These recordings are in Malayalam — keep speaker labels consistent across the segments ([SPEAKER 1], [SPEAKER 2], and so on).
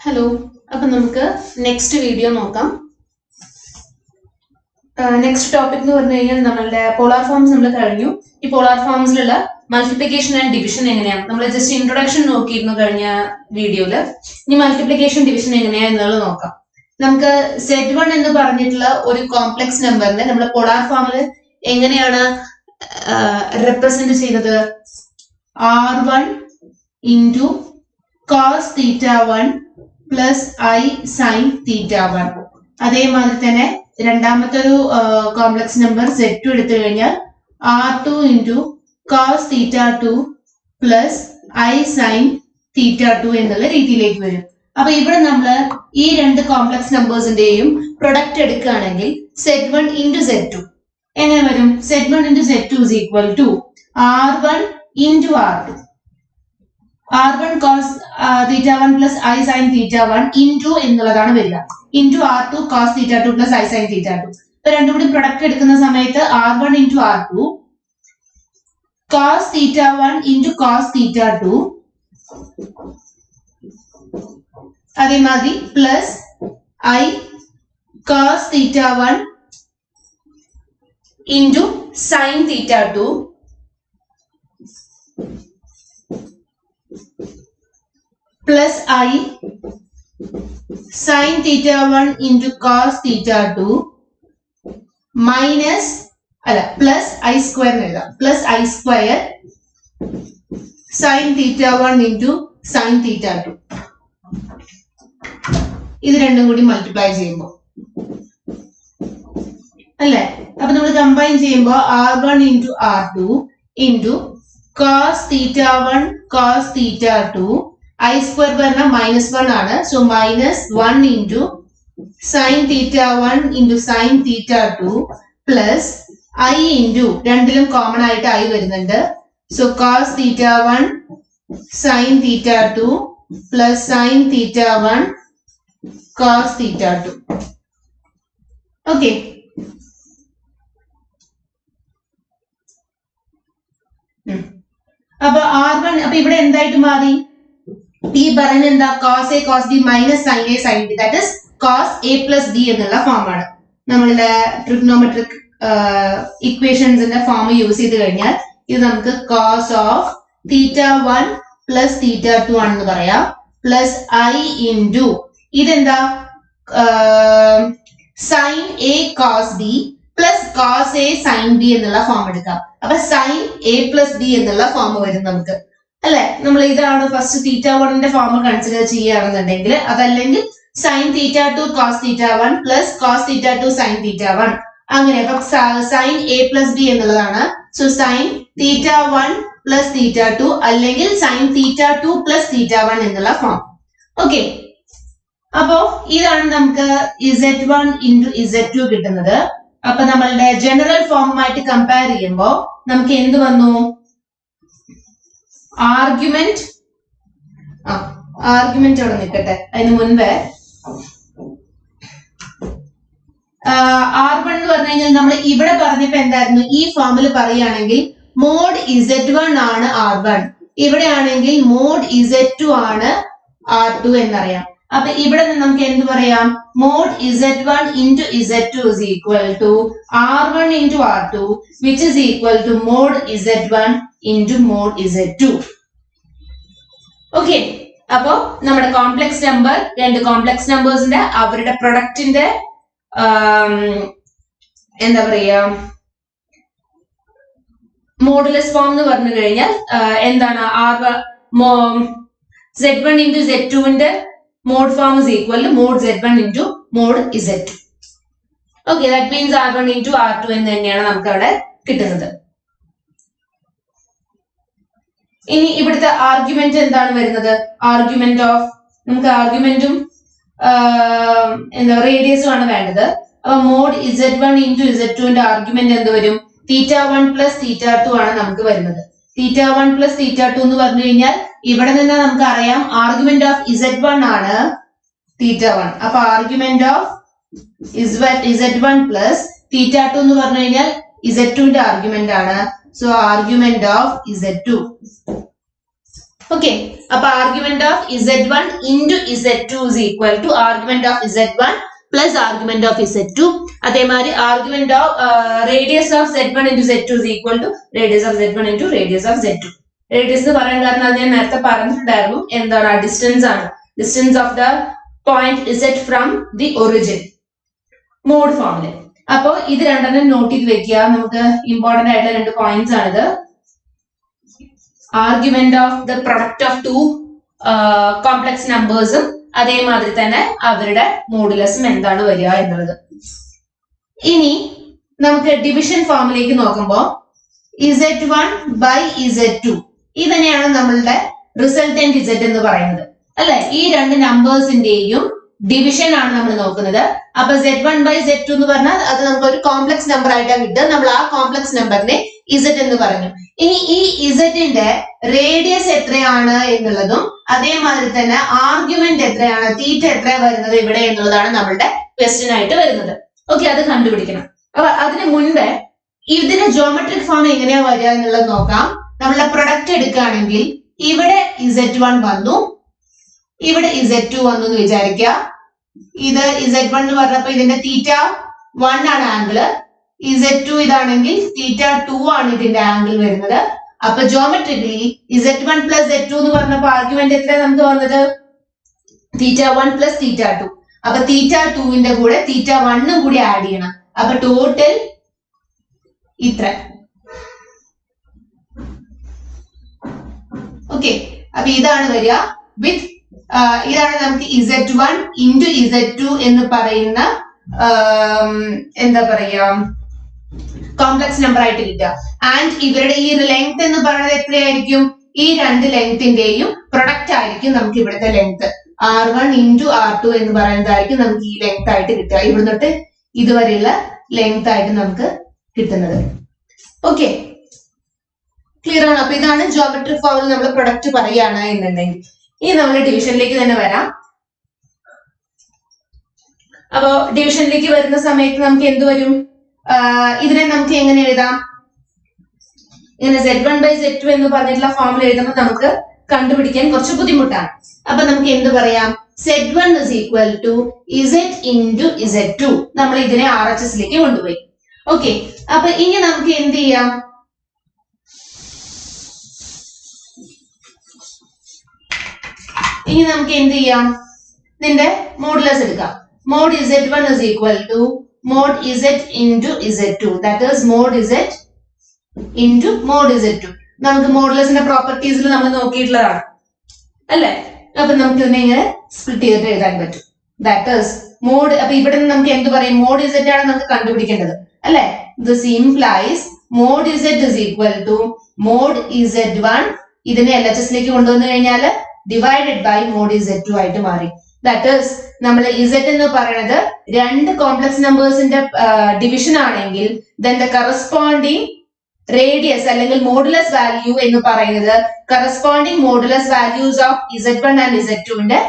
[SPEAKER 1] ഹലോ, അപ്പം നമുക്ക് നെക്സ്റ്റ് വീഡിയോ നോക്കാം. നെക്സ്റ്റ് ടോപ്പിക് എന്ന് പറഞ്ഞു കഴിഞ്ഞാൽ നമ്മളുടെ പോളാർ ഫോംസ് നമ്മൾ കഴിഞ്ഞു. ഈ പോളാർ ഫോംസിലുള്ള മൾട്ടിപ്ലിക്കേഷൻ ആൻഡ് ഡിവിഷൻ എങ്ങനെയാണ് നമ്മൾ ജസ്റ്റ് ഇൻട്രൊഡക്ഷൻ നോക്കിയിരുന്നു കഴിഞ്ഞ വീഡിയോയില്. ഇനി മൾട്ടിപ്ലിക്കേഷൻ ഡിവിഷൻ എങ്ങനെയാ എന്നുള്ളത് നോക്കാം. നമുക്ക് Z1 എന്ന് പറഞ്ഞിട്ടുള്ള ഒരു കോംപ്ലക്സ് നമ്പറിനെ നമ്മൾ പോളാർ ഫോമിൽ എങ്ങനെയാണ് റെപ്രസെന്റ് ചെയ്യുന്നത്? R1 into cos theta 1 plus I sin theta 1. അതേമാതിരി തന്നെ രണ്ടാമത്തെ ഒരു കോംപ്ലക്സ് നമ്പർ Z2 എടുത്തു കഴിഞ്ഞാൽ R2 into cos theta 2 plus I sin theta 2 എന്നുള്ള രീതിയിലേക്ക് വരും. അപ്പൊ ഇവിടെ നമ്മൾ ഈ രണ്ട് കോംപ്ലക്സ് നമ്പേഴ്സിന്റെയും പ്രൊഡക്റ്റ് എടുക്കുകയാണെങ്കിൽ Z1 into Z2 എങ്ങനെ വരും? Z1 into Z2 is equal to R1 into R2. R1 cos theta 1 plus I sin theta 1 into എന്നുള്ളതാണ് വരിക. Into R2 cos theta 2 plus I sin theta 2. ഇപ്പൊ രണ്ടും കൂടി പ്രൊഡക്റ്റ് എടുക്കുന്ന സമയത്ത് R1 into R2 cos theta 1 into cos theta 2 അതേമാതിരി plus I cos theta 1 into sin theta 2 plus I sin theta 1 into cos theta 2 minus plus I square plus I square sin theta 1 into sin theta 2. ഇത് രണ്ടും കൂടി മൾട്ടിപ്ലൈ ചെയ്യുമ്പോൾ അല്ലേ? അപ്പൊ നമ്മൾ കമ്പൈൻ ചെയ്യുമ്പോൾ R1 into R2 into cos theta 1 cos theta 2 I square പറഞ്ഞാൽ -1 ആണ്. So -1 into sin theta 1 into sin theta 2 plus I into രണ്ടിലും കോമൺ ആയിട്ട് I വരുന്നുണ്ട്. So cos theta 1 sin theta 2 plus sin theta 1 cos theta 2. Okay, അപ്പൊ R1 അപ്പൊ ഇവിടെ എന്തായിട്ട് മാറി? ഈ പറയുന്ന എന്താ? cos a cos b minus sin a sin b, that is cos a plus b എന്നുള്ള ഫോമാണ്. നമ്മളുടെ ട്രിഗ്നോമെട്രിക് ഇക്വേഷൻസിന്റെ ഫോം യൂസ് ചെയ്ത് കഴിഞ്ഞാൽ ഇത് നമുക്ക് cos of theta 1 plus theta 2 ആണെന്ന് പറയാം. പ്ലസ് I into ഇതെന്താ? sin a cos b plus cos a sin b എന്നുള്ള ഫോം എടുക്കാം. അപ്പൊ sin a plus b എന്നുള്ള ഫോം വരും നമുക്ക്, അല്ലെ? നമ്മൾ ഇതാണ് ഫസ്റ്റ് തീറ്റ 1ന്റെ ഫോം കൺസിഡർ ചെയ്യുകയാണെന്നുണ്ടെങ്കിൽ, അതല്ലെങ്കിൽ sin theta 2 cos theta 1 plus cos theta 2 sin theta 1 അങ്ങനെ. അപ്പൊ sin a plus b എന്നുള്ളതാണ്. So sin theta 1 plus theta 2 അല്ലെങ്കിൽ sin theta 2 plus theta 1 എന്നുള്ള ഫോം. ഓക്കെ, അപ്പോ ഇതാണ് നമുക്ക് Z1 into Z2 കിട്ടുന്നത്. അപ്പൊ നമ്മളുടെ ജനറൽ ഫോമുമായിട്ട് കമ്പയർ ചെയ്യുമ്പോൾ നമുക്ക് എന്ത് വന്നു? ആർഗ്യുമെന്റ് അവിടെ നിൽക്കട്ടെ, അതിന് മുൻപേ R1 എന്ന് പറഞ്ഞു കഴിഞ്ഞാൽ നമ്മൾ ഇവിടെ പറഞ്ഞപ്പോ എന്തായിരുന്നു? ഈ ഫോമിൽ പറയുകയാണെങ്കിൽ മോഡ് Z1 ആണ് R1, ഇവിടെയാണെങ്കിൽ മോഡ് Z2 ആണ് R2 എന്നറിയാം. അപ്പൊ ഇവിടെ നിന്ന് നമുക്ക് എന്ത് പറയാം? Mod Z1 into Z2 is equal to R1 into R2 which is equal to mod Z1 into mod Z2. Okay, അപ്പോ നമ്മുടെ കോംപ്ലക്സ് നമ്പർ, രണ്ട് കോംപ്ലക്സ് നമ്പേഴ്സിന്റെ അവരുടെ പ്രൊഡക്റ്റിന്റെ എന്താ പറയാ, മോഡുലസ് ഫോം എന്ന് പറഞ്ഞു കഴിഞ്ഞാൽ എന്താണ്? Z1 into Z2ന്റെ mod form is equal to mod Z1 into mod Z2. Okay, that means R1 into R2 എന്ന് തന്നെയാണ് നമുക്ക് അവിടെ കിട്ടുന്നത്. ഇനി ഇവിടുത്തെ ആർഗ്യുമെന്റ് എന്താണ് വരുന്നത്? ആർഗ്യുമെന്റ് ഓഫ്, നമുക്ക് ആർഗ്യുമെന്റും എന്താ റേഡിയസും ആണ് വേണ്ടത്. അപ്പൊ മോഡ് Z1 into Z2ന്റെ ആർഗ്യുമെന്റ് എന്ത് വരും? theta 1 plus theta 2 ആണ് നമുക്ക് വരുന്നത്. theta 1 plus theta 2 എന്ന് പറഞ്ഞു കഴിഞ്ഞാൽ ഇവിടെ നിന്ന് നമുക്ക് അറിയാം ആർഗ്യുമെന്റ് ഓഫ് Z1 ആണ് theta 1. അപ്പൊ argument of Z1 plus theta 2 എന്ന് പറഞ്ഞു കഴിഞ്ഞാൽ Z2ന്റെ ആർഗ്യുമെന്റ് ആണ്. So argument of Z2 okay, അപ്പൊ argument of Z1 into Z2 is equal to argument of Z1 plus argument of Z2. അതേമാതിരി argument of radius of Z1 into Z2 is equal to radius of Z1 into radius of Z2. Radius എന്ന് പറയാൻ കാരണം അത് ഞാൻ നേരത്തെ പറഞ്ഞിട്ടുണ്ടായിരുന്നു, എന്താണ് ഡിസ്റ്റൻസ് ആണ്, distance of the point Z from the origin mod ഫോമില്. അപ്പൊ ഇത് രണ്ടെണ്ണം നോട്ട് ചെയ്ത് വെക്കുക. നമുക്ക് ഇമ്പോർട്ടന്റ് ആയിട്ടുള്ള രണ്ട് പോയിന്റ്സ് ആണിത്. Argument of the product of two complex നമ്പേഴ്സും അതേമാതിരി തന്നെ അവരുടെ മോഡുലസും എന്താണ് വരിക എന്നുള്ളത്. ഇനി നമുക്ക് ഡിവിഷൻ ഫോമിലേക്ക് നോക്കുമ്പോൾ Z1 by Z2 ഇതന്നെയാണ് നമ്മളുടെ റിസൾട്ടന്റ് Z എന്ന് പറയുന്നത് അല്ലെ. ഈ രണ്ട് നമ്പേഴ്സിന്റെയും ഡിവിഷൻ ആണ് നമ്മൾ നോക്കുന്നത്. അപ്പൊ Z1 by Z2 എന്ന് പറഞ്ഞാൽ അത് നമുക്ക് ഒരു കോംപ്ലക്സ് നമ്പർ ആയിട്ടാണ് കിട്ടുക. നമ്മൾ ആ കോംപ്ലക്സ് നമ്പറിനെ Z എന്ന് പറഞ്ഞു. ഇനി ഈ Z-ന്റെ റേഡിയസ് എത്രയാണ് എന്നുള്ളതും അതേമാതിരി തന്നെ ആർഗ്യുമെന്റ് എത്രയാണ്, തീറ്റ എത്ര വരുന്നത് ഇവിടെ എന്നുള്ളതാണ് നമ്മളുടെ ക്വസ്റ്റ്യൻ ആയിട്ട് വരുന്നത്. ഓക്കെ, അത് കണ്ടുപിടിക്കണം. അപ്പൊ അതിന് മുൻപ് ഇതിന്റെ ജോമെട്രിക് ഫോം എങ്ങനെയാ വരിക എന്നുള്ളത് നോക്കാം. നമ്മളുടെ പ്രൊഡക്റ്റ് എടുക്കുകയാണെങ്കിൽ ഇവിടെ Z1 വന്നു, ഇവിടെ Z2 വന്നു എന്ന് വിചാരിക്കുക. ഇത് Z1 എന്ന് പറഞ്ഞപ്പോ ഇതിന്റെ തീറ്റ 1 ആണ് ആംഗിള്, Z2 ഇതാണെങ്കിൽ തീറ്റ 2 ആണ് ഇതിന്റെ ആംഗിൾ വരുന്നത്. അപ്പൊ ജോമെട്രിക്കലി Z1 plus Z2 എന്ന് പറഞ്ഞപ്പോ ആർഗ്യുമെന്റ് എത്ര നമുക്ക് വന്നത്, തീറ്റ 1 plus തീറ്റ 2. അപ്പൊ തീറ്റ 2ന്റെ കൂടെ തീറ്റ 1 കൂടി ആഡ് ചെയ്യണം. അപ്പൊ ടോട്ടൽ ഇത്ര. ഓക്കെ, അപ്പൊ ഇതാണ് വരിക വിത്ത് ഇതാണ് നമുക്ക് Z1 into Z2 എന്ന് പറയുന്ന എന്താ പറയാ കോംപ്ലക്സ് നമ്പർ ആയിട്ട് കിട്ടുക. ആൻഡ് ഇവരുടെ ഈ ലെങ്ത് എന്ന് പറയുന്നത് എത്രയായിരിക്കും, ഈ രണ്ട് ലെങ്തിന്റെയും പ്രൊഡക്റ്റ് ആയിരിക്കും നമുക്ക് ഇവിടുത്തെ ലെങ്ത്. R1 into R2 എന്ന് പറയുന്നതായിരിക്കും നമുക്ക് ഈ ലെങ്ത് ആയിട്ട് കിട്ടുക. ഇവിടെ തൊട്ട് ഇതുവരെയുള്ള ലെങ്ത് ആയിട്ട് നമുക്ക് കിട്ടുന്നത്. ഓക്കെ, ക്ലിയർ ആണ്. അപ്പൊ ഇതാണ് ജോമെട്രിക് ഫോമിൽ നമ്മൾ പ്രൊഡക്റ്റ് പറയുകയാണ് എന്നുണ്ടെങ്കിൽ. ഇനി നമ്മൾ ഡിവിഷനിലേക്ക് തന്നെ വരാം. അപ്പോ ഡിവിഷനിലേക്ക് വരുന്ന സമയത്ത് നമുക്ക് എന്ത് വരും, ഇതിനെ നമുക്ക് എങ്ങനെ എഴുതാം, ഇങ്ങനെ Z1 by Z2 എന്ന് പറഞ്ഞിട്ടുള്ള ഫോമിൽ എഴുതുമ്പോൾ നമുക്ക് കണ്ടുപിടിക്കാൻ കുറച്ച് ബുദ്ധിമുട്ടാണ്. അപ്പൊ നമുക്ക് എന്ത് പറയാം, Z1 is equal to Z into Z2. നമ്മൾ ഇതിനെ RHSലേക്ക് കൊണ്ടുപോയി. ഓക്കെ, അപ്പൊ ഇനി നമുക്ക് എന്ത് ചെയ്യാം, ഇതിന്റെ മോഡുലസ് എടുക്കാം. Mod Z1 is equal to mod Z into Z2. That is mod Z into mod Z2. നമുക്ക് മോഡുലസിന്റെ പ്രോപ്പർട്ടീസിൽ നമ്മൾ നോക്കിയിട്ടുള്ളതാണ് അല്ലെ. അപ്പൊ നമുക്ക് ഇതിനെ ഇങ്ങനെ സ്പ്ലിറ്റ് ചെയ്തിട്ട് എഴുതാൻ പറ്റും. That is mod. അപ്പൊ ഇവിടെ നിന്ന് നമുക്ക് എന്ത് പറയും, മോഡ് Z ആണ് നമുക്ക് കണ്ടുപിടിക്കേണ്ടത് അല്ലെ. This implies mod Z is equal to mod Z1. ഇതിനെ LHSലേക്ക് കൊണ്ടുവന്നു കഴിഞ്ഞാൽ ഡിവൈഡഡ് ബൈ മോഡ് Z2 ആയിട്ട് മാറി. ദാറ്റ് ഈസ് നമ്മൾ Z എന്ന് പറയുന്നത് രണ്ട് കോംപ്ലക്സ് നമ്പേഴ്സിന്റെ ഡിവിഷൻ ആണെങ്കിൽ then the corresponding റേഡിയസ് അല്ലെങ്കിൽ മോഡുലസ് വാല്യൂ എന്ന് പറയുന്നത് corresponding modulus values of Z1 and Z2ന്റെ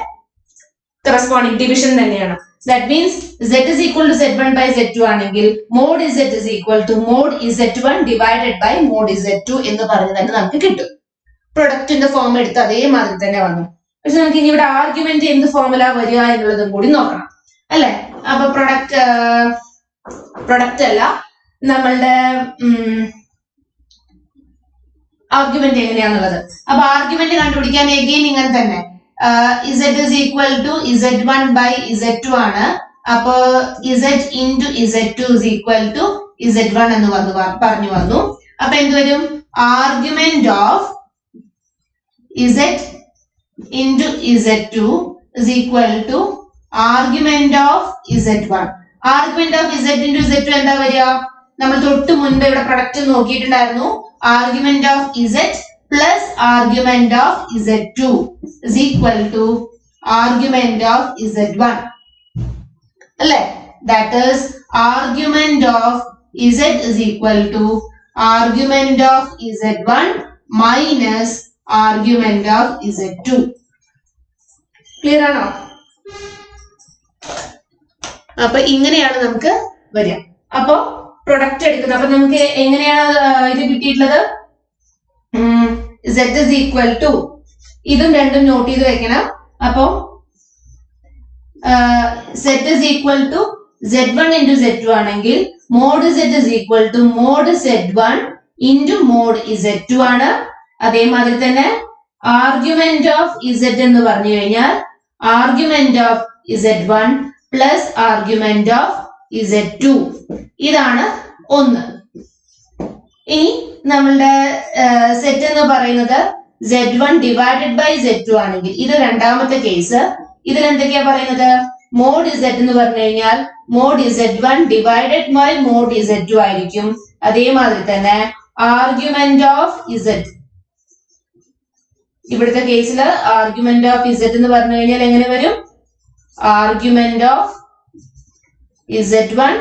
[SPEAKER 1] കറസ്പോണ്ടിങ് ഡിവിഷൻ തന്നെയാണ്. That means Z is equal to Z1 by Z2 ആണെങ്കിൽ mod Z is equal to mod Z1 divided by mod Z2 എന്ന് പറഞ്ഞ് തന്നെ നമുക്ക് കിട്ടും. പ്രൊഡക്റ്റിന്റെ ഫോം എടുത്ത് അതേമാതിരി തന്നെ വന്നു. പക്ഷെ നമുക്ക് ഇനി ഇവിടെ ആർഗ്യുമെന്റ് എന്ത് ഫോമിലാ വരിക എന്നുള്ളതും കൂടി നോക്കണം അല്ലെ. അപ്പൊ പ്രൊഡക്റ്റ് അല്ല, നമ്മളുടെ ആർഗ്യുമെന്റ് എങ്ങനെയാന്നുള്ളത്. അപ്പൊ ആർഗ്യുമെന്റ് കണ്ടുപിടിക്കാൻ എഗെയിൻ ഇങ്ങനെ തന്നെ Z is equal to Z1 by Z2 ആണ്. അപ്പൊ Z into Z2 is equal to Z1 എന്ന് പറഞ്ഞു വന്നു. അപ്പൊ എന്ത് വരും, argument of Z into Z2 is equal to argument of Z1. Argument of Z into Z2 എന്താ വരിക, നമ്മൾ തൊട്ട് മുൻപ് ഇവിടെ product നോക്കിയിട്ടുണ്ടായിരുന്നു. Argument of Z plus argument of Z2 is equal to argument of Z1 അല്ലേ. That is argument of Z is equal to argument of Z1 minus argument of Z2. Clear ആണോ? അപ്പൊ ഇങ്ങനെയാണ് നമുക്ക് വരിക. അപ്പൊ പ്രൊഡക്റ്റ് എടുക്കുന്നത്. അപ്പൊ നമുക്ക് എങ്ങനെയാണ് ഇത് കിട്ടിയിട്ടുള്ളത്, Z is equal to ഇതും രണ്ടും നോട്ട് ചെയ്ത് വെക്കണം. അപ്പോ set is equal to z1 into z2 ആണെങ്കിൽ mod z is equal to mod z1 into mod z2 ആണ്. അതേമാതിരി തന്നെ ആർഗ്യുമെന്റ് ഓഫ് z എന്ന് പറഞ്ഞു കഴിഞ്ഞാൽ argument of z1 plus argument of z2. ഇതാണ് ഒന്ന്. ഇനി നമ്മളുടെ സെറ്റ് എന്ന് പറയുന്നത് z1 ഡിവൈഡഡ് ബൈ z2 ആണെങ്കിൽ ഇത് രണ്ടാമത്തെ കേസ്. ഇതിൽ എന്തൊക്കെയാ പറയുന്നത്? മോഡ് z എന്ന് പറഞ്ഞു കഴിഞ്ഞാൽ mode z1 divided by mod z2 ആയിരിക്കും. അതേമാതിരി തന്നെ ആർഗ്യുമെന്റ് ഓഫ് z, ഇവിടുത്തെ കേസിൽ ആർഗ്യുമെന്റ് ഓഫ് z എന്ന് പറഞ്ഞു കഴിഞ്ഞാൽ എങ്ങനെ വരും? Argument of z1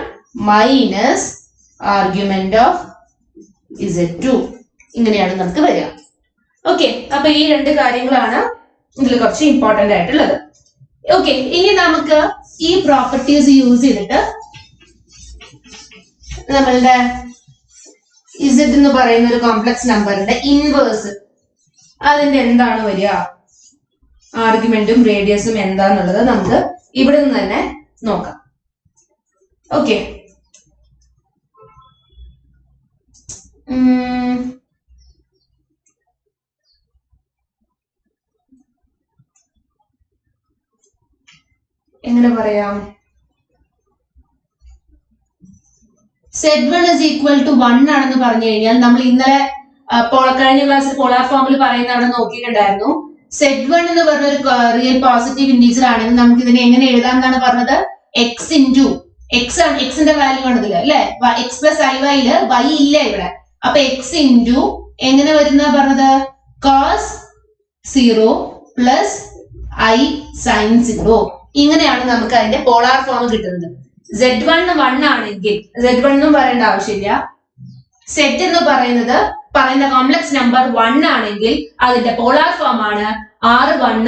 [SPEAKER 1] minus argument of z2. ഇങ്ങനെയാണ് നമുക്ക് വരിക. ഓക്കെ, അപ്പൊ ഈ രണ്ട് കാര്യങ്ങളാണ് ഇതിൽ കുറച്ച് ഇമ്പോർട്ടന്റ് ആയിട്ടുള്ളത്. ഓക്കെ, ഇനി നമുക്ക് ഈ പ്രോപ്പർട്ടീസ് യൂസ് ചെയ്തിട്ട് നമ്മളുടെ z എന്ന് പറയുന്ന ഒരു കോംപ്ലക്സ് നമ്പറിന്റെ ഇൻവേഴ്സ് അതിന്റെ എന്താണ് വരിക, ആർഗ്യുമെന്റും റേഡിയസും എന്താന്നുള്ളത് നമുക്ക് ഇവിടെ നിന്ന് തന്നെ നോക്കാം. ഓക്കെ, എങ്ങനെ പറയാം? z1 is equal to 1 ആണെന്ന് പറഞ്ഞു കഴിഞ്ഞാൽ നമ്മൾ ഇന്നലെ കഴിഞ്ഞ ക്ലാസ്സിൽ പോളാർ ഫോമിൽ പറയുന്നതാണ് നോക്കിയിട്ടുണ്ടായിരുന്നു. z1 എന്ന് പറഞ്ഞ ഒരു റിയൽ പോസിറ്റീവ് ഇൻഡിജർ ആണെങ്കിൽ നമുക്ക് ഇതിനെ എങ്ങനെ എഴുതാം എന്നാണ് പറഞ്ഞത്? x ഇൻറ്റു എക്സ് ആണ്, എക്സിന്റെ വാല്യൂ ആണ് ഇതില് അല്ലെ. എക്സ് പ്ലസ് ഐ വൈയില് y ഇല്ല ഇവിടെ. അപ്പൊ എക്സ് ഇൻറ്റു എങ്ങനെ വരുന്ന പറഞ്ഞത്? Cos 0 plus i sine 0. ഇങ്ങനെയാണ് നമുക്ക് അതിന്റെ പോളാർ ഫോം കിട്ടുന്നത്. z1 1 ആണെങ്കിൽ z1 എന്നും പറയേണ്ട ആവശ്യമില്ല. സെറ്റ് എന്ന് പറയുന്ന കോംപ്ലക്സ് നമ്പർ 1 ആണെങ്കിൽ അതിന്റെ പോളാർ ഫോം ആണ് r1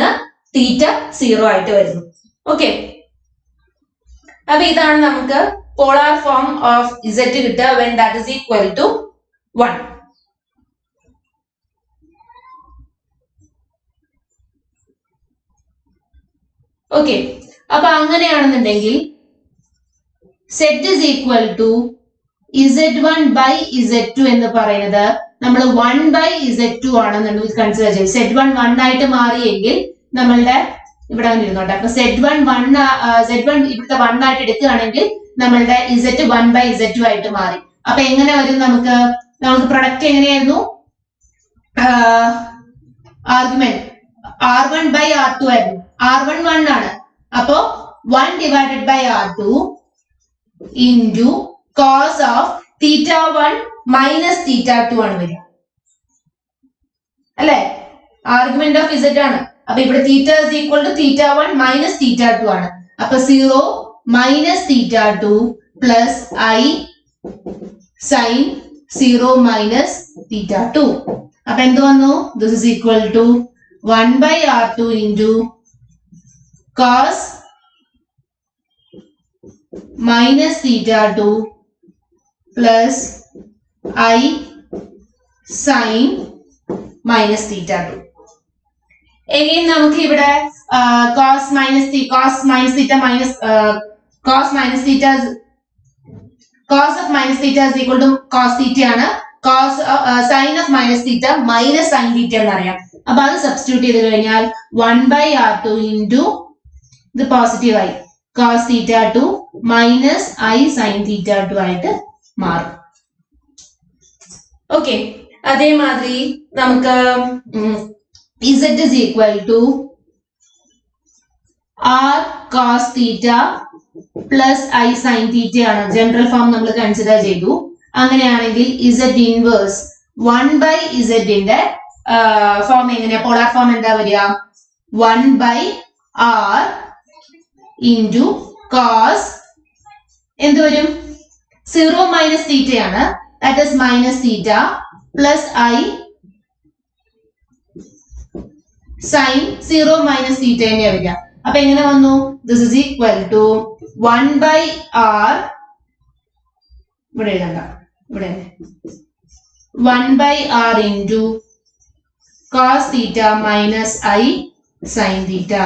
[SPEAKER 1] തീറ്റ 0 ആയിട്ട് വരുന്നു. ഓക്കെ, അപ്പൊ ഇതാണ് നമുക്ക് പോളാർ ഫോം ഓഫ് z കിട്ടുക when that is equal to 1. Okay, അപ്പൊ അങ്ങനെയാണെന്നുണ്ടെങ്കിൽ set is equal to z1 by z2 എന്ന് പറയുന്നത് നമ്മൾ 1 ബൈ z2 ആണെന്നുണ്ടെങ്കിൽ കൺസിഡർ ചെയ്യും. z1 1 ആയിട്ട് മാറിയെങ്കിൽ നമ്മളുടെ ഇവിടെ വന്നിരുന്നോട്ടെ. അപ്പൊ z1 ഇവിടുത്തെ 1 ആയിട്ട് എടുക്കുകയാണെങ്കിൽ നമ്മളുടെ z 1 ബൈ z2 ആയിട്ട് മാറി. അപ്പൊ എങ്ങനെ വരും? നമുക്ക് പ്രൊഡക്റ്റ് എങ്ങനെയായിരുന്നു? ആർഗ്യുമെന്റ് r1 ബൈ r2 ആയിരുന്നു. r1 1 ആണ്. അപ്പോ 1 divided by r2 into cos of θ1 minus θ2 ആണ് വരിക അല്ലെ. ആർഗ്യുമെന്റ് ഓഫ് z ആണ്. അപ്പൊ ഇവിടെ θ is equal to θ1 മൈനസ് θ2 ആണ്. അപ്പൊ 0 minus θ2 plus i sine 0 minus θ2. അപ്പൊ എന്ത് വന്നു? This is equal to 1 by r2 into cos minus θ2 plus I sin minus θ2. Again നമുക്ക് ഇവിടെ cos minus theta minus cos of minus theta is equal to cos theta ആണ്. cos sin of minus theta minus sin theta എന്നറിയാം. അപ്പൊ അത് സബ്സ്റ്റിറ്റ്യൂട്ട് ചെയ്ത് കഴിഞ്ഞാൽ 1 by r2 into the positive i cos θ2 minus I sin θ2 ആയിട്ട് മാറും. ഓക്കെ, അതേമാതിരി നമുക്ക് z is equal to r cos theta plus I sin theta ആണ്. ജനറൽ ഫോം നമ്മൾ കൺസിഡർ ചെയ്തു. അങ്ങനെയാണെങ്കിൽ z ഇൻവേഴ്സ് 1 by z ന്റെ ഫോം എങ്ങനെയാ? പോളാർ ഫോം എന്താ വരിക? 1 by r into cos എന്ത് വരും? 0 മൈനസ് θ ആണ്. That is minus θ plus I sine 0 minus θ തന്നെയാ വരിക. അപ്പൊ എങ്ങനെ വന്നു? This is equal to 1 by r, ഇവിടെ എഴുതണ്ട, ഇവിടെ 1 by r into cos theta minus I sin theta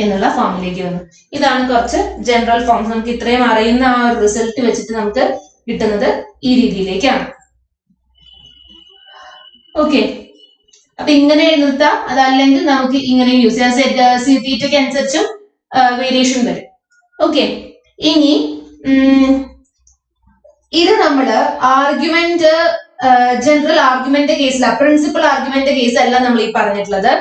[SPEAKER 1] എന്നുള്ള ഫോമിലേക്ക് വന്നു. ഇതാണ് കുറച്ച് ജനറൽ ഫോംസ്. നമുക്ക് ഇത്രയും അറിയുന്ന ആ ഒരു റിസൾട്ട് വെച്ചിട്ട് നമുക്ക് കിട്ടുന്നത് ഈ രീതിയിലേക്കാണ്. ഓക്കെ, അപ്പൊ ഇങ്ങനെ നിർത്താം. അതല്ലെങ്കിൽ നമുക്ക് ഇങ്ങനെ യൂസ് ചെയ്യാം. തീറ്റയ്ക്ക് അനുസരിച്ചും വേരിയേഷൻ വരും. ഓക്കെ, ഇനി ഇത് നമ്മള് ആർഗ്യുമെന്റ് ജനറൽ ആർഗ്യുമെന്റ് കേസില, പ്രിൻസിപ്പൽ ആർഗ്യുമെന്റ് കേസ് അല്ല നമ്മൾ ഈ പറഞ്ഞിട്ടുള്ളത്.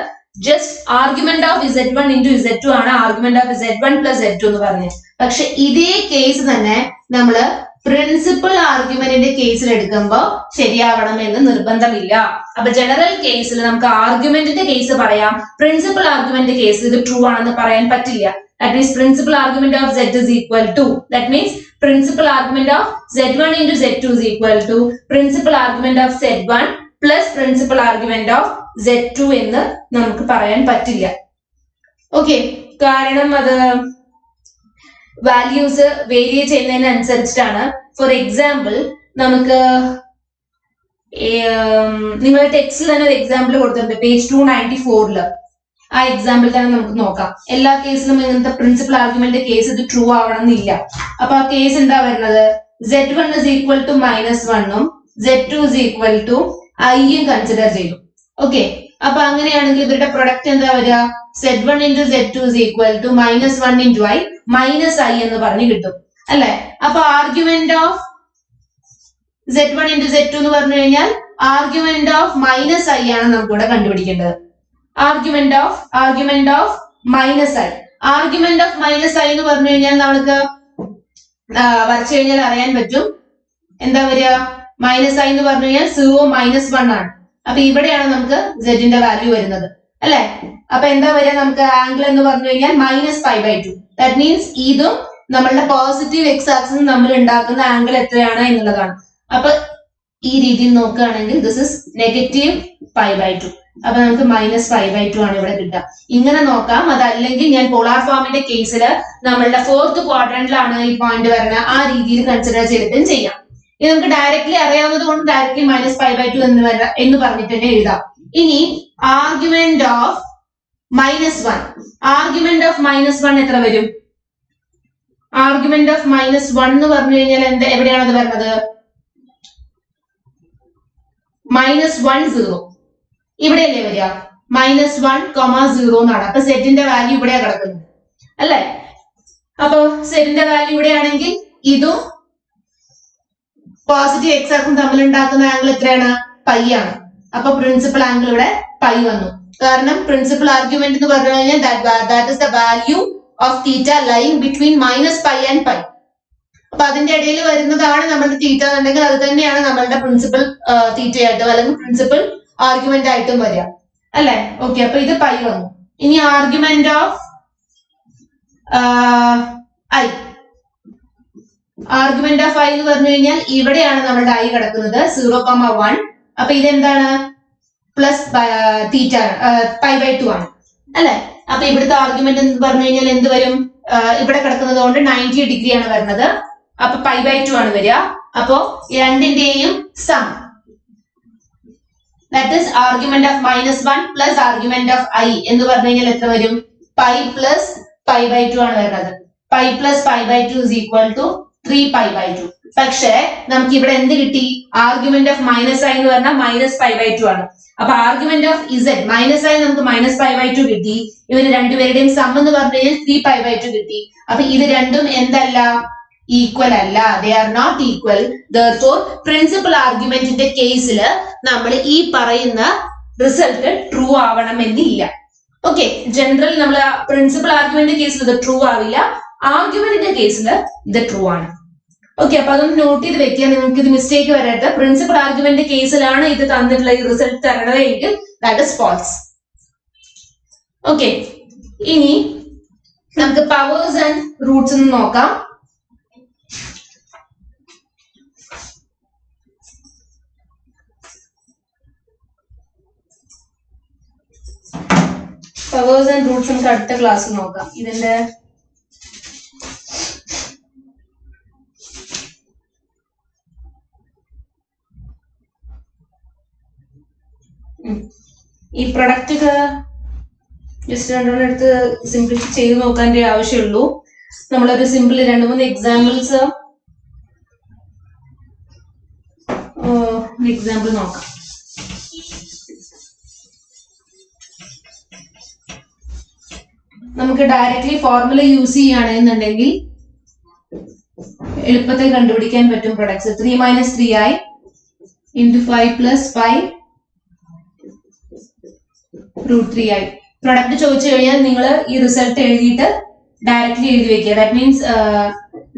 [SPEAKER 1] Just argument of Z1 into Z2 ആണ് argument of Z1 plus Z2 എന്ന് പറഞ്ഞത്. പക്ഷെ ഇതേ കേസ് തന്നെ നമ്മള് പ്രിൻസിപ്പൽ ആർഗ്യുമെന്റിന്റെ കേസിൽ എടുക്കുമ്പോൾ ശരിയാവണം എന്ന് നിർബന്ധമില്ല. അപ്പൊ ജനറൽ കേസിൽ നമുക്ക് ആർഗ്യുമെന്റിന്റെ കേസ് പറയാം, പ്രിൻസിപ്പൽ ആർഗ്യുമെന്റ് കേസിൽ ഇത് ട്രൂ ആണെന്ന് പറയാൻ പറ്റില്ല. That means principal argument of Z is equal to, that means principal argument of Z1 into Z2 is equal to principal argument of Z1 plus principal argument of Z2 എന്ന് നമുക്ക് പറയാൻ പറ്റില്ല. ഓക്കെ, കാരണം അത് വാല്യൂസ് വേരിയ ചെയ്യുന്നതിനനുസരിച്ചിട്ടാണ്. ഫോർ എക്സാമ്പിൾ, നമുക്ക് നിങ്ങളുടെ ടെക്സ്റ്റിൽ തന്നെ ഒരു എക്സാമ്പിൾ കൊടുത്തിട്ടുണ്ട്, പേജ് 294. ആ എക്സാമ്പിൾ തന്നെ നമുക്ക് നോക്കാം. എല്ലാ കേസിലും ഇങ്ങനത്തെ പ്രിൻസിപ്പൽ ആർഗ്യുമെന്റ് കേസ് ഇത് ട്രൂ ആവണമെന്നില്ല. അപ്പൊ ആ കേസ് എന്താ വരുന്നത്? Z1 is equal to -1 ഉം Z2 is equal to I consider ചെയ്തു. ഓക്കെ, അപ്പൊ അങ്ങനെയാണെങ്കിൽ ഇവരുടെ പ്രൊഡക്റ്റ് എന്താ വരിക? Z1 into Z2 is equal to -1 into I minus I എന്ന് പറഞ്ഞ് കിട്ടും അല്ലെ? അപ്പൊ argument of Z1 into Z2 എന്ന് പറഞ്ഞു കഴിഞ്ഞാൽ ആർഗ്യുമെന്റ് ഓഫ് മൈനസ് I ആണ് നമുക്ക് ഇവിടെ കണ്ടുപിടിക്കേണ്ടത്. Argument of minus I. Argument of minus I എന്ന് പറഞ്ഞു കഴിഞ്ഞാൽ നമുക്ക് വരച്ചു കഴിഞ്ഞാൽ അറിയാൻ പറ്റും. എന്താ വരിക? മൈനസ് I എന്ന് പറഞ്ഞു കഴിഞ്ഞാൽ 0 - 1 ആണ്. അപ്പൊ ഇവിടെയാണ് നമുക്ക് Z ന്റെ വാല്യൂ വരുന്നത് അല്ലെ? അപ്പൊ എന്താ വരിക? നമുക്ക് ആംഗിൾ എന്ന് പറഞ്ഞു കഴിഞ്ഞാൽ -π/2. ദാറ്റ് മീൻസ് ഇതും നമ്മളുടെ പോസിറ്റീവ് എക്സ് ആക്സിസും നമ്മൾ ഉണ്ടാക്കുന്ന ആംഗിൾ എത്രയാണ് എന്നുള്ളതാണ്. അപ്പൊ ഈ രീതിയിൽ നോക്കുകയാണെങ്കിൽ ദിസ് ഇസ് -π/2. അപ്പൊ നമുക്ക് -π/2 ആണ് ഇവിടെ കിട്ടുക. ഇങ്ങനെ നോക്കാം. അതല്ലെങ്കിൽ ഞാൻ പോളാർ ഫോമിന്റെ കേസിൽ നമ്മളുടെ 4th ക്വാഡ്രന്റിലാണ് ഈ പോയിന്റ് വരുന്നത്, ആ രീതിയിൽ കൺസിഡർ ചെയ്തിട്ടും ചെയ്യാം. ഇത് നമുക്ക് ഡയറക്ട്ലി അറിയാവുന്നത് കൊണ്ട് ഡയറക്ട്ലി -π/2 എന്ന് പറഞ്ഞിട്ട് തന്നെ എഴുതാം. ഇനി ആർഗ്യുമെന്റ് ഓഫ് -1. ആർഗ്യുമെന്റ് ഓഫ് -1 എത്ര വരും? ആർഗ്യുമെന്റ് ഓഫ് -1 എന്ന് പറഞ്ഞു കഴിഞ്ഞാൽ എവിടെയാണ് അത് വരുന്നത്? -1 0 ഇവിടെയല്ലേ വരിക? -1, 0 എന്നാണ്. അപ്പൊ സെറ്റിന്റെ വാല്യൂ ഇവിടെയാണ് കിടക്കുന്നത് അല്ലെ? അപ്പൊ സെറ്റിന്റെ വാല്യൂ ഇവിടെയാണെങ്കിൽ ഇതും പോസിറ്റീവ് എക്സ് ആക്സും തമ്മിൽ ഉണ്ടാക്കുന്ന ആംഗിൾ എത്രയാണ്? പൈ ആണ്. അപ്പൊ പ്രിൻസിപ്പൽ ആംഗിൾ ഇവിടെ പൈ വന്നു. കാരണം പ്രിൻസിപ്പൽ ആർഗ്യുമെന്റ് എന്ന് പറഞ്ഞു കഴിഞ്ഞാൽ that is the value of theta lying between -π and π. അപ്പൊ അതിന്റെ ഇടയിൽ വരുന്നതാണ് നമ്മളുടെ തീറ്റ എന്നുണ്ടെങ്കിൽ അത് തന്നെയാണ് നമ്മളുടെ പ്രിൻസിപ്പൽ തീറ്റയായിട്ടും അല്ലെങ്കിൽ പ്രിൻസിപ്പൽ ആർഗ്യുമെന്റ് ആയിട്ടും വരിക അല്ലെ? ഓക്കെ, അപ്പൊ ഇത് പൈ വന്നു. ഇനി argument of I. Argument of I എന്ന് പറഞ്ഞു കഴിഞ്ഞാൽ ഇവിടെയാണ് നമ്മളുടെ I കിടക്കുന്നത് 0,1. അപ്പൊ ഇതെന്താണ്? പ്ലസ് തീറ്റ π/2 ആണ് അല്ലെ? അപ്പൊ ഇവിടുത്തെ ആർഗ്യുമെന്റ് എന്ന് പറഞ്ഞു കഴിഞ്ഞാൽ എന്ത് വരും? ഇവിടെ കിടക്കുന്നത് കൊണ്ട് 90 ഡിഗ്രി ആണ് വരുന്നത്. അപ്പൊ π/2 ആണ് വരിക. അപ്പോ രണ്ടിന്റെയും some, that is argument of -1 plus argument of I എന്ന് പറഞ്ഞു കഴിഞ്ഞാൽ എത്ര വരും? π plus π/2 ആണ് വരുന്നത്. π plus π/2 is equal to 3π/2. പക്ഷേ നമുക്ക് ഇവിടെ എന്ത് കിട്ടി? ആർഗ്യുമെന്റ് ഓഫ് -I എന്ന് പറഞ്ഞാൽ -π/2 ആണ്. അപ്പൊ ആർഗ്യുമെന്റ് ഓഫ് Z -I നമുക്ക് -π/2 കിട്ടി. ഇവര് രണ്ടുപേരുടെയും സം എന്ന് പറഞ്ഞു കഴിഞ്ഞാൽ 3π/2 കിട്ടി. അപ്പൊ ഇത് രണ്ടും എന്തല്ല? ഈക്വൽ അല്ല. They are not equal. Therefore principal ആർഗ്യുമെന്റിന്റെ കേസിൽ നമ്മൾ ഈ പറയുന്ന റിസൾട്ട് ട്രൂ ആവണമെന്നില്ല. ഓക്കെ, ജനറൽ നമ്മൾ പ്രിൻസിപ്പൽ ആർഗ്യുമെന്റ് കേസിൽ ഇത് ട്രൂ ആവില്ല, ആർഗ്യുമെന്റിന്റെ കേസിൽ ഇത് ട്രൂ ആണ്. ഓക്കെ, അപ്പൊ അതൊന്ന് നോട്ട് ചെയ്ത് വെക്കുക, നിങ്ങൾക്ക് ഇത് മിസ്റ്റേക്ക് വരരുത്. പ്രിൻസിപ്പൽ ആർഗ്യുമെന്റ് കേസിലാണ് ഇത് തന്നിട്ടുള്ള ഈ റിസൾട്ട് തരണത് എങ്കിൽ ദാറ്റ് ഇസ് ഫാൾസ്. ഓക്കെ, ഇനി നമുക്ക് പവേഴ്സ് ആൻഡ് റൂട്ട്സ് എന്ന് നോക്കാം. പവേഴ്സ് ആൻഡ് റൂട്ട്സ് നമുക്ക് അടുത്ത ക്ലാസ്സിൽ നോക്കാം. ഇതിന്റെ ഈ പ്രൊഡക്റ്റ് ഒക്കെ ജസ്റ്റ് രണ്ടെണ്ണം എടുത്ത് സിംപ്ലിഫൈ ചെയ്ത് നോക്കാൻ ആവശ്യമുള്ളൂ. നമ്മളൊരു സിമ്പിൾ 2-3 എക്സാമ്പിൾസ് നോക്കാം. നമുക്ക് ഡയറക്ട്ലി ഫോർമുല യൂസ് ചെയ്യുകയാണെന്നുണ്ടെങ്കിൽ എളുപ്പത്തിൽ കണ്ടുപിടിക്കാൻ പറ്റും. Products 3 - 3i into 5 + 5 √3i. Product ചോദിച്ചു കഴിഞ്ഞാൽ നിങ്ങൾ ഈ റിസൾട്ട് എഴുതിയിട്ട് ഡയറക്ട്ലി എഴുതി വെക്കുക. That means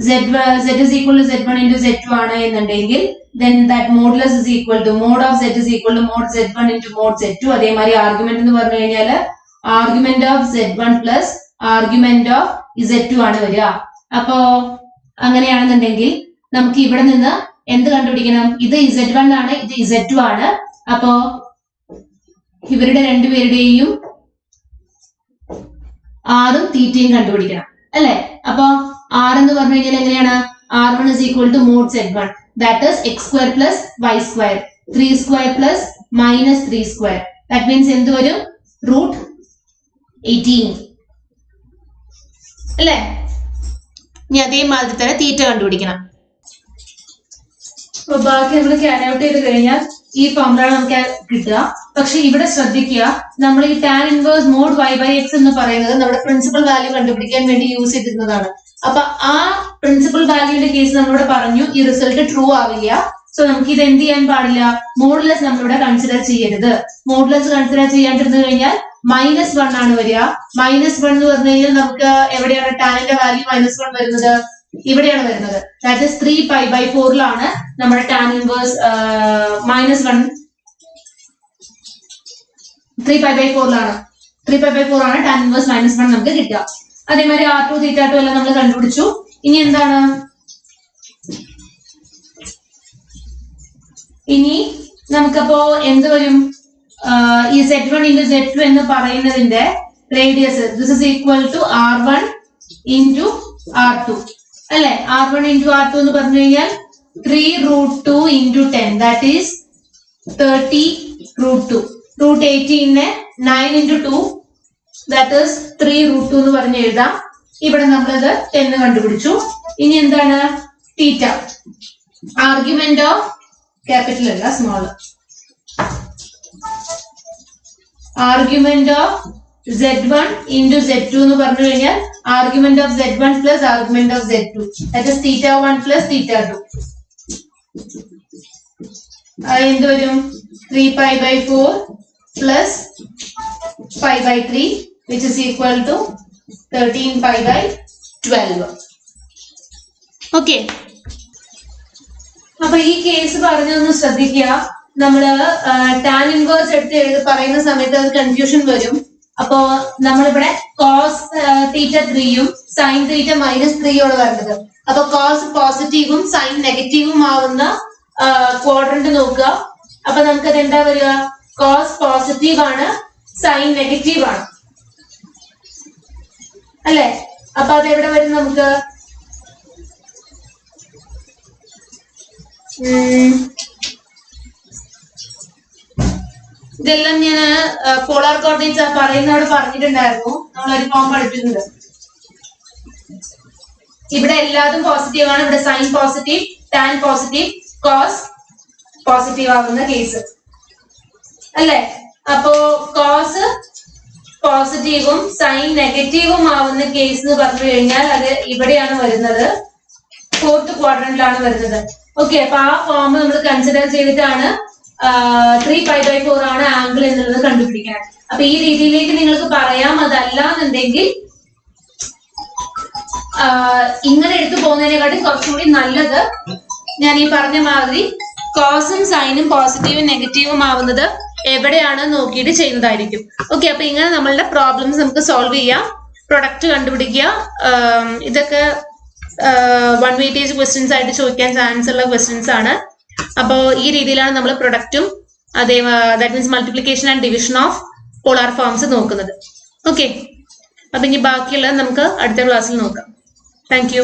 [SPEAKER 1] z is equal to z1 into z2 ആണ് എന്നുണ്ടെങ്കിൽ then that modulus is equal to mod of z is equal to mod z1 into mod z2. അതേമാതിരി ആർഗ്യുമെന്റ് എന്ന് പറഞ്ഞു കഴിഞ്ഞാൽ argument of z1 plus argument of z2 ആണ് വരിക. അപ്പോ അങ്ങനെയാണെന്നുണ്ടെങ്കിൽ നമുക്ക് ഇവിടെ നിന്ന് എന്ത് കണ്ടുപിടിക്കണം? ഇത് z1 ആണ്, ഇത് z2 ആണ്. അപ്പോ ഇവരുടെ രണ്ടുപേരുടെയും ആറും തീറ്റയും കണ്ടുപിടിക്കണം അല്ലെ? അപ്പൊ r എന്ന് പറഞ്ഞു കഴിഞ്ഞാൽ എങ്ങനെയാണ്? r1 is equal to mod z1, that is x square plus y square, 3 square plus minus 3 square. That means എന്ത് വരും? √18 അല്ലെ? ഇനി അതേമാതിരി തന്നെ തീറ്റ കണ്ടുപിടിക്കണം. അപ്പൊ ബാക്കി നമ്മൾ ക്യാരി ഔട്ട് ചെയ്ത് കഴിഞ്ഞാൽ ഈ ഫോർമുല നമുക്ക് കിട്ടുക. പക്ഷെ ഇവിടെ ശ്രദ്ധിക്കുക, നമ്മൾ ഈ tan ഇൻവേഴ്സ് mod y/x എന്ന് പറയുന്നത് നമ്മുടെ പ്രിൻസിപ്പൽ വാല്യൂ കണ്ടുപിടിക്കാൻ വേണ്ടി യൂസ് ചെയ്തിരുന്നതാണ്. അപ്പൊ ആ പ്രിൻസിപ്പൽ വാല്യൂന്റെ കേസ് നമ്മളിവിടെ പറഞ്ഞു ഈ റിസൾട്ട് ട്രൂ ആവില്ല. സോ നമുക്ക് ഇത് എന്ത് ചെയ്യാൻ പാടില്ല? മോഡുലസ് നമ്മളിവിടെ കൺസിഡർ ചെയ്യരുത്. മോഡുലസ് കൺസിഡർ ചെയ്യാണ്ടിരുന്നു കഴിഞ്ഞാൽ -1 ആണ് വരിക. -1 എന്ന് പറഞ്ഞു കഴിഞ്ഞാൽ നമുക്ക് എവിടെയാണ് ടാനിന്റെ വാല്യൂ -1 വരുന്നത്? ഇവിടെയാണ് വരുന്നത്. ദാറ്റ് ഇസ് 3π/4 നമ്മുടെ ടാൻ ഇൻവേഴ്സ് -1 3π/4 3π/4 ടാൻ ഇൻവേഴ്സ് -1 നമുക്ക് കിട്ടുക. അതേമാതിരി r2 θ2 എല്ലാം നമ്മൾ കണ്ടുപിടിച്ചു. ഇനി എന്താണ്? ഇനി നമുക്കപ്പോ എന്ത് വരും? ഈ z1 into z2 എന്ന് പറയുന്നതിന്റെ radius this is equal to r1 into r2 അല്ലെ? r1 into r2 എന്ന് പറഞ്ഞു കഴിഞ്ഞാൽ 3√2 into 10, that is 30√2. √18 9 into 2, that is 3√2 എന്ന് പറഞ്ഞ് എഴുതാം. ഇവിടെ നമ്മളത് 10 കണ്ടുപിടിച്ചു. ഇനി എന്താണ്? തീറ്റ. ആർഗ്യുമെന്റ് ഓഫ് ക്യാപിറ്റൽ അല്ല small. Argument of z1 into z2 എന്ന് പറഞ്ഞു കഴിഞ്ഞാൽ argument of z1 plus argument of z2, that is θ1 plus θ2. എന്ത് വരും? 3π/4 plus π/3 which is equal to 13π/12. Okay, അപ്പൊ ഈ കേസ് പറഞ്ഞൊന്ന് ശ്രദ്ധിക്കുക. നമ്മള് ടാൻ ഇൻവേഴ്സ് എടുത്ത് പറയുന്ന സമയത്ത് അത് കൺഫ്യൂഷൻ വരും. അപ്പോ നമ്മളിവിടെ കോസ് θ3യും സൈൻ θ -3യോട് വരുന്നത്. അപ്പൊ കോസ് പോസിറ്റീവും സൈൻ നെഗറ്റീവും ആവുന്ന ക്വാഡ്രന്റ് നോക്കുക. അപ്പൊ നമുക്കത് എന്താ വരിക? കോസ് പോസിറ്റീവ് ആണ്, സൈൻ നെഗറ്റീവ് ആണ് അല്ലെ? അപ്പൊ അതെവിടെ വരും? നമുക്ക് ഇതെല്ലാം ഞാൻ പോളാർ കോർഡിനേറ്റ്സ് പറയുന്നവിടെ പറഞ്ഞിട്ടുണ്ടായിരുന്നു. നമ്മളൊരു ഫോം പഠിപ്പിക്കുന്നത്. ഇവിടെ എല്ലാതും പോസിറ്റീവ് ആണ്. ഇവിടെ sine positive, tan positive, cos positive ആവുന്ന കേസ് അല്ലെ? അപ്പോ കോസ് പോസിറ്റീവും സൈൻ നെഗറ്റീവും ആവുന്ന കേസ് എന്ന് പറഞ്ഞു കഴിഞ്ഞാൽ അത് ഇവിടെയാണ് വരുന്നത്, 4th ക്വാഡ്രന്റിലാണ് വരുന്നത്. ഓക്കെ, അപ്പൊ ആ ഫോം നമ്മൾ കൺസിഡർ ചെയ്തിട്ടാണ് 3π/4 ആണ് ആംഗിൾ എന്നുള്ളത് കണ്ടുപിടിക്കണം. അപ്പൊ ഈ രീതിയിലേക്ക് നിങ്ങൾക്ക് പറയാം. അതല്ല എന്നുണ്ടെങ്കിൽ ഇങ്ങനെ എടുത്തു പോകുന്നതിനെക്കാട്ടും കുറച്ചുകൂടി നല്ലത് ഞാൻ ഈ പറഞ്ഞ മാതിരി കോസും സൈനും പോസിറ്റീവും നെഗറ്റീവും ആവുന്നത് എവിടെയാണ് നോക്കിയിട്ട് ചെയ്യുന്നതായിരിക്കും. ഓക്കെ, അപ്പൊ ഇങ്ങനെ നമ്മളുടെ പ്രോബ്ലംസ് നമുക്ക് സോൾവ് ചെയ്യാം. പ്രൊഡക്റ്റ് കണ്ടുപിടിക്കുക. ഇതൊക്കെ 1 വെയിറ്റേജ് ക്വസ്റ്റ്യൻസ് ആയിട്ട് ചോദിക്കാൻ ചാൻസ് ഉള്ള ക്വസ്റ്റ്യൻസ് ആണ്. അപ്പോ ഈ രീതിയിലാണ് നമ്മൾ പ്രൊഡക്റ്റും അതേ that means multiplication and division of polar forms നോക്കുന്നത്. ഓക്കെ, അപ്പൊ ഇനി ബാക്കിയുള്ളത് നമുക്ക് അടുത്ത ക്ലാസ്സിൽ നോക്കാം. Thank you.